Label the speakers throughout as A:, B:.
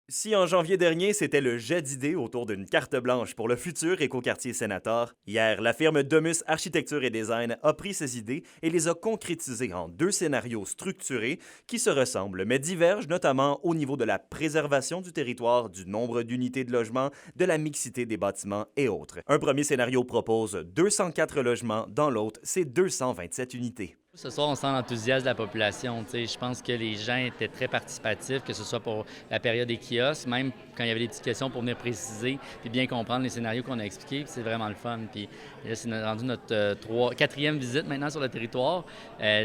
A: Si en janvier dernier, c'était le jet d'idées autour d'une carte blanche pour le futur écoquartier Sénator, hier, la firme Domus Architecture et Design a pris ces idées et les a concrétisées en deux scénarios structurés qui se ressemblent mais divergent notamment au niveau de la préservation du territoire, du nombre d'unités de logement, de la mixité des bâtiments et autres. Un premier scénario propose 204 logements, dans l'autre, c'est 227 unités.
B: Ce soir, on sent l'enthousiasme de la population. Tu sais, je pense que les gens étaient très participatifs, que ce soit pour la période des kiosques, même quand il y avait des petites questions pour venir préciser puis bien comprendre les scénarios qu'on a expliqués. Puis c'est vraiment le fun. Puis là, c'est rendu notre quatrième visite maintenant sur le territoire,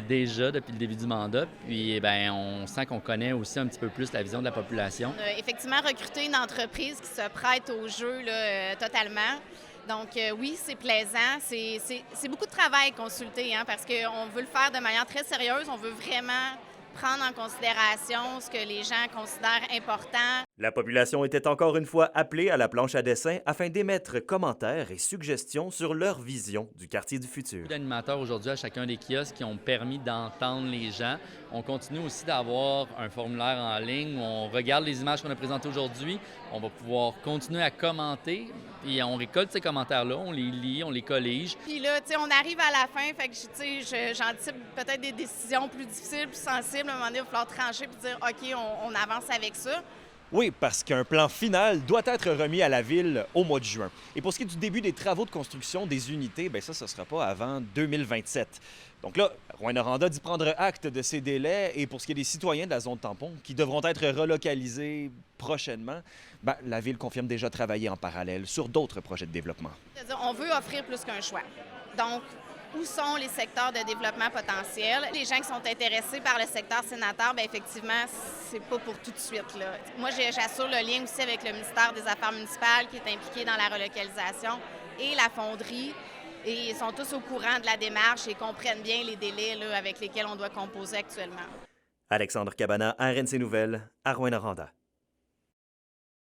B: déjà depuis le début du mandat. Puis ben, on sent qu'on connaît aussi un petit peu plus la vision de la population.
C: Effectivement, recruter une entreprise qui se prête au jeu là, totalement. Donc oui, c'est plaisant. C'est beaucoup de travail consulter, hein, parce qu'on veut le faire de manière très sérieuse. On veut vraiment prendre en considération ce que les gens considèrent important.
A: La population était encore une fois appelée à la planche à dessin afin d'émettre commentaires et suggestions sur leur vision du quartier du futur.
B: D'animateurs aujourd'hui à chacun des kiosques qui ont permis d'entendre les gens. On continue aussi d'avoir un formulaire en ligne où on regarde les images qu'on a présentées aujourd'hui. On va pouvoir continuer à commenter et on récolte ces commentaires-là, on les lit, on les collige.
C: Puis là, tu sais, on arrive à la fin, fait que, tu sais, j'anticipe peut-être des décisions plus difficiles, plus sensibles. À un moment donné, il va falloir trancher puis dire, OK, on avance avec ça.
A: Oui, parce qu'un plan final doit être remis à la ville au mois de juin. Et pour ce qui est du début des travaux de construction des unités, bien ça ne sera pas avant 2027. Donc là, Rouyn-Noranda dit prendre acte de ces délais et pour ce qui est des citoyens de la zone tampon qui devront être relocalisés prochainement, bien, la ville confirme déjà travailler en parallèle sur d'autres projets de développement.
C: C'est-à-dire, on veut offrir plus qu'un choix. Donc, où sont les secteurs de développement potentiels? Les gens qui sont intéressés par le secteur sénateur, bien effectivement, c'est pas pour tout de suite, là. Moi, j'assure le lien aussi avec le ministère des Affaires municipales qui est impliqué dans la relocalisation et la fonderie. Et ils sont tous au courant de la démarche et comprennent bien les délais là, avec lesquels on doit composer actuellement.
A: Alexandre Cabana, RNC Nouvelles, à Rouyn-Noranda.